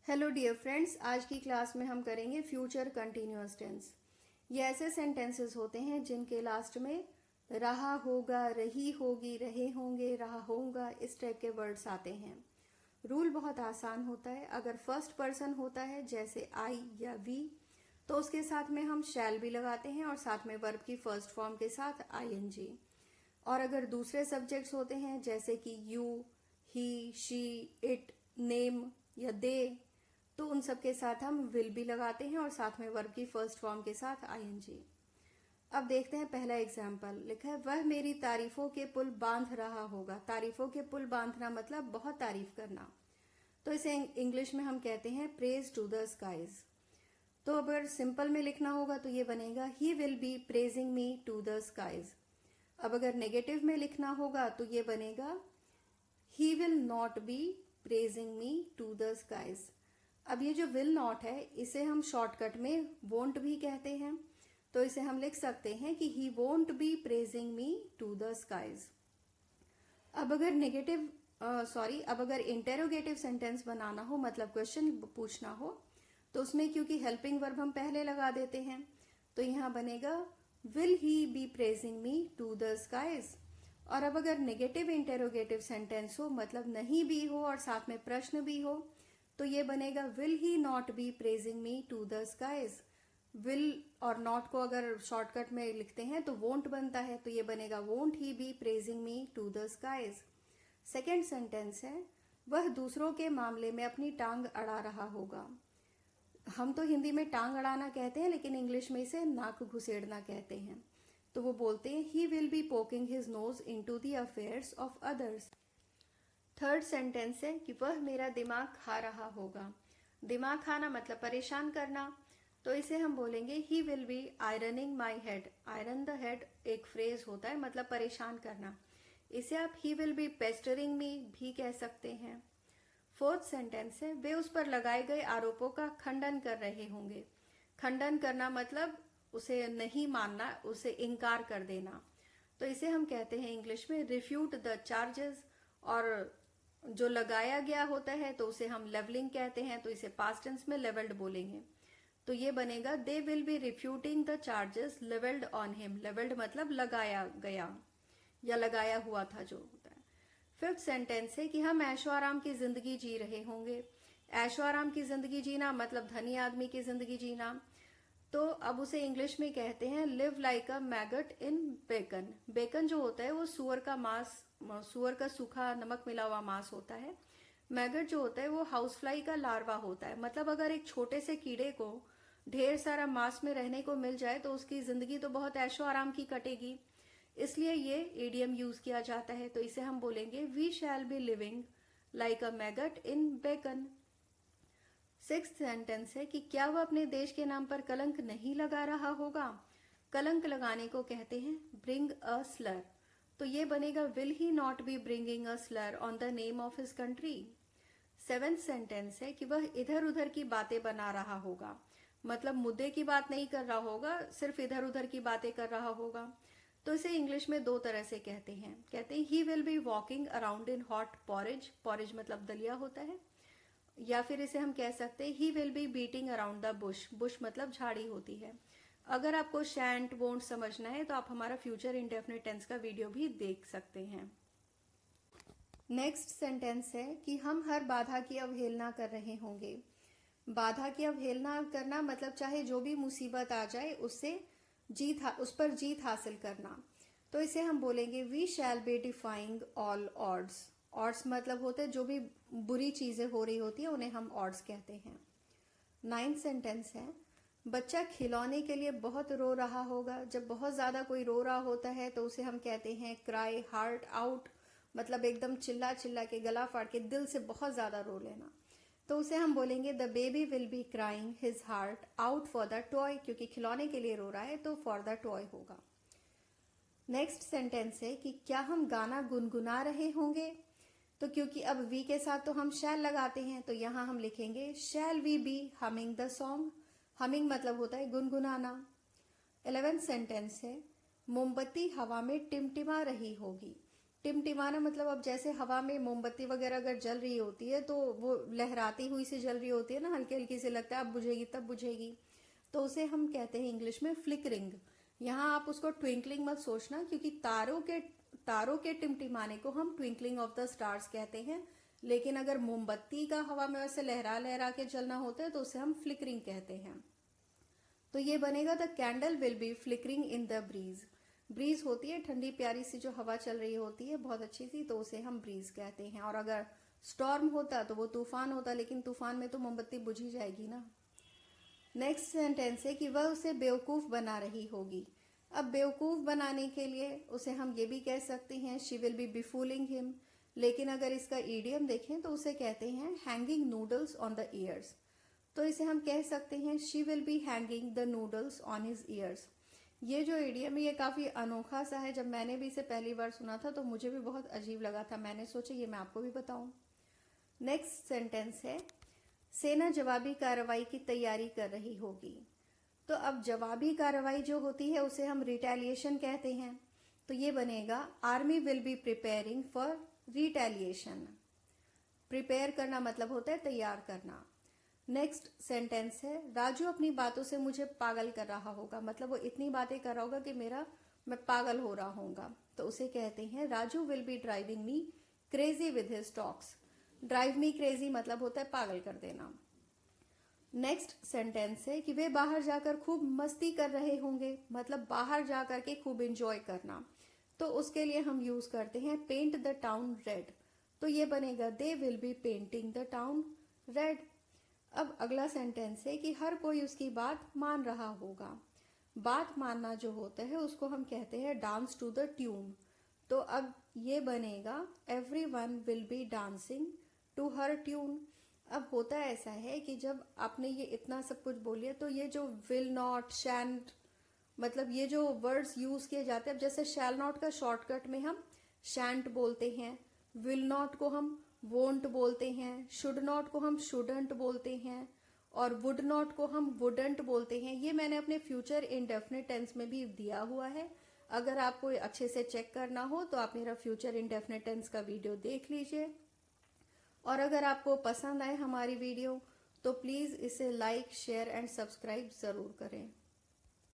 Hello dear friends, आज की class में हम करेंगे फ्यूचर कंटिन्यूअस टेंस। ये ऐसे सेंटेंसेस होते हैं जिनके लास्ट में रहा होगा, रही होगी, रहे होंगे, रहा होगा, इस टाइप के वर्ड्स आते हैं। रूल बहुत आसान होता है। अगर फर्स्ट पर्सन होता है जैसे आई या वी, तो उसके साथ में हम शैल भी लगाते हैं और साथ में वर्ब की फर्स्ट फॉर्म के साथ आईएनजी। और अगर दूसरे सब्जेक्ट्स होते हैं जैसे कि you, he, she, it, name या दे, तो उन सब के साथ हम विल भी लगाते हैं और साथ में वर्ब की फर्स्ट फॉर्म के साथ आईएनजी। अब देखते हैं पहला एग्जाम्पल। लिखा है वह मेरी तारीफों के पुल बांध रहा होगा। तारीफों के पुल बांधना मतलब बहुत तारीफ करना। तो इसे इंग्लिश में हम कहते हैं प्रेज टू द स्काईज। तो अगर सिंपल में लिखना होगा तो ये बनेगा he will be praising me to the skies. अब अगर नेगेटिव में लिखना होगा तो ये बनेगा he will not be praising me to the skies. अब ये जो विल नॉट है इसे हम शॉर्टकट में वोंट भी कहते हैं। तो इसे हम लिख सकते हैं कि he won't be praising me to the skies. अब अगर अब अगर इंटेरोगेटिव सेंटेंस बनाना हो, मतलब क्वेश्चन पूछना हो, तो उसमें क्योंकि हेल्पिंग वर्ब हम पहले लगा देते हैं, तो यहां बनेगा will he be praising me to the skies. और अब अगर नेगेटिव इंटेरोगेटिव सेंटेंस हो, मतलब नहीं भी हो और साथ में प्रश्न भी हो, तो ये बनेगा will he not be praising me to the skies. Will और नॉट को अगर शॉर्टकट में लिखते हैं तो वोंट बनता है, तो ये बनेगा won't he be praising me to the skies. Second sentence है वह दूसरों के मामले में अपनी टांग अड़ा रहा होगा। हम तो हिंदी में टांग अड़ाना कहते हैं, लेकिन इंग्लिश में इसे नाक घुसेड़ना कहते हैं। तो वो बोलते हैं he will be poking his nose into the affairs of others. Third sentence है कि वह मेरा दिमाग खा रहा होगा। दिमाग खाना मतलब परेशान करना। तो इसे हम बोलेंगे ही will B ironing my head. Iron the head एक फ्रेज होता है, मतलब परेशान करना। इसे आप ही विल बी पेस्टरिंग मी भी कह सकते हैं। फोर्थ सेंटेंस है वे उस पर लगाए गए आरोपों का खंडन कर रहे होंगे। खंडन करना मतलब उसे नहीं मानना, उसे इनकार कर देना। तो इसे हम कहते हैं इंग्लिश में रिफ्यूट द चार्जेस। और जो लगाया गया होता है तो उसे हम लेवलिंग कहते हैं, तो इसे पास्ट टेंस में लेवल्ड बोलेंगे। तो ये बनेगा they will be refuting the charges levelled on him. Levelled मतलब लगाया गया या लगाया हुआ था जो होता है। फिफ्थ सेंटेंस है कि हम ऐशो आराम की जिंदगी जी रहे होंगे। ऐशो आराम की जिंदगी जीना मतलब धनी आदमी की जिंदगी जीना। तो अब उसे इंग्लिश में कहते हैं live like a maggot in bacon. Bacon जो होता है वो सुअर का मांस, सुअर का सूखा नमक मिला हुआ मांस होता है। मैगट जो होता है वो हाउस फ्लाई का लार्वा होता है। मतलब अगर एक छोटे से कीड़े को ढेर सारा मांस में रहने को मिल जाए तो उसकी जिंदगी तो बहुत ऐशो आराम की कटेगी। इसलिए ये एडियम यूज किया जाता है। तो इसे हम बोलेंगे we shall be living like a maggot in bacon. Sixth sentence है कि क्या वह अपने देश के नाम पर कलंक नहीं लगा रहा होगा। कलंक लगाने को कहते हैं ब्रिंग अ स्लर। तो ये बनेगा will he not be bringing a Slur on the name of his country. Seventh sentence है कि वह इधर उधर की बातें बना रहा होगा। मतलब मुद्दे की बात नहीं कर रहा होगा, सिर्फ इधर उधर की बातें कर रहा होगा। तो इसे इंग्लिश में दो तरह से कहते हैं he will be walking around in hot porridge. Porridge मतलब दलिया होता है। या फिर इसे हम कह सकते हैं he will be beating around the Bush. Bush मतलब झाड़ी होती है। अगर आपको शैंट वोंट समझना है तो आप हमारा फ्यूचर इंडेफिनिट टेंस का वीडियो भी देख सकते हैं। नेक्स्ट सेंटेंस है कि हम हर बाधा की अवहेलना कर रहे होंगे। बाधा की अवहेलना करना मतलब चाहे जो भी मुसीबत आ जाए उस पर जीत हासिल करना। तो इसे हम बोलेंगे we shall be defying all odds. Odds मतलब होते हैं जो भी बुरी चीजें हो रही होती है उन्हें हम ऑड्स कहते हैं। नाइन्थ सेंटेंस है बच्चा खिलौने के लिए बहुत रो रहा होगा। जब बहुत ज्यादा कोई रो रहा होता है तो उसे हम कहते हैं क्राई हार्ट आउट। मतलब एकदम चिल्ला चिल्ला के गला फाड़ के दिल से बहुत ज्यादा रो लेना। तो उसे हम बोलेंगे the baby will be crying his heart out for the toy. क्योंकि खिलौने के लिए रो रहा है तो फॉर द टॉय होगा। नेक्स्ट सेंटेंस है कि क्या हम गाना गुनगुना रहे होंगे। तो क्योंकि अब वी के साथ तो हम शैल लगाते हैं, तो यहां हम लिखेंगे shall we be humming the song. Humming मतलब होता है गुनगुनाना। 11th सेंटेंस है मोमबत्ती हवा में टिमटिमा रही होगी। टिमटिमाना मतलब अब जैसे हवा में मोमबत्ती वगैरह अगर जल रही होती है तो वो लहराती हुई सी जल रही होती है ना, हल्की हल्की से लगता है अब बुझेगी तब बुझेगी, तो उसे हम कहते हैं इंग्लिश में फ्लिकरिंग। यहाँ आप उसको ट्विंकलिंग मत सोचना, क्योंकि तारों के टिमटिमाने को हम ट्विंकलिंग ऑफ द स्टार्स कहते हैं, लेकिन अगर मोमबत्ती का हवा में वैसे लहरा लहरा के जलना होता है तो उसे हम फ्लिकरिंग कहते हैं। तो ये बनेगा the candle will be flickering in the breeze. Breeze होती है ठंडी प्यारी सी जो हवा चल रही होती है बहुत अच्छी सी, तो उसे हम ब्रीज कहते हैं। और अगर स्टॉर्म होता तो वो तूफान होता, लेकिन तूफान में तो मोमबत्ती बुझ ही जाएगी ना। नेक्स्ट सेंटेंस है कि वह उसे बेवकूफ बना रही होगी। अब बेवकूफ बनाने के लिए उसे हम ये भी कह सकते हैं शी विल बी बिफूलिंग हिम, लेकिन अगर इसका ईडियम देखें तो उसे कहते हैं hanging noodles on the years. तो इसे हम कह सकते हैं she will be hanging the noodles on his years. ये जो ईडियम है ये काफी अनोखा सा है, जब मैंने भी इसे पहली बार सुना था तो मुझे भी बहुत अजीब लगा था, मैंने सोचा ये मैं आपको भी बताऊं। नेक्स्ट सेंटेंस है सेना जवाबी कार्रवाई की तैयारी कर रही होगी। तो अब जवाबी कार्रवाई जो होती है उसे हम रिटेलिएशन कहते हैं, तो ये बनेगा army will be preparing for retaliation. Prepare करना मतलब होता है तैयार करना। नेक्स्ट सेंटेंस है राजू अपनी बातों से मुझे पागल कर रहा होगा, मतलब वो इतनी बातें कर रहा होगा कि मैं पागल हो रहा होऊंगा, तो उसे कहते हैं Raju will be driving me crazy with his talks. Drive me crazy मतलब होता है पागल कर देना। नेक्स्ट सेंटेंस है कि वे बाहर जाकर खूब मस्ती कर रहे होंगे, मतलब बाहर जाकर के खूब एंजॉय करना, तो उसके लिए हम यूज करते हैं पेंट द टाउन रेड। तो ये बनेगा they will B painting the town red. अब अगला सेंटेंस है कि हर कोई उसकी बात मान रहा होगा। बात मानना जो होता है उसको हम कहते हैं डांस टू द ट्यून। तो अब ये बनेगा every one will be dancing to her tune. अब होता ऐसा है कि जब आपने ये इतना सब कुछ बोलिए तो ये जो विल नॉट शैंट, मतलब ये जो वर्ड्स यूज किए जाते हैं, अब जैसे शैल नॉट का शॉर्टकट में हम शैंट बोलते हैं, विल नॉट को हम वोंट बोलते हैं, शुड नॉट को हम शुडंट बोलते हैं, और वुड नॉट को हम वुडंट बोलते हैं। ये मैंने अपने फ्यूचर इंडेफिनिट टेंस में भी दिया हुआ है। अगर आपको अच्छे से चेक करना हो तो आप मेरा फ्यूचर इंडेफिनिट टेंस का वीडियो देख लीजिए। और अगर आपको पसंद आए हमारी वीडियो तो प्लीज़ इसे लाइक शेयर एंड सब्सक्राइब ज़रूर करें।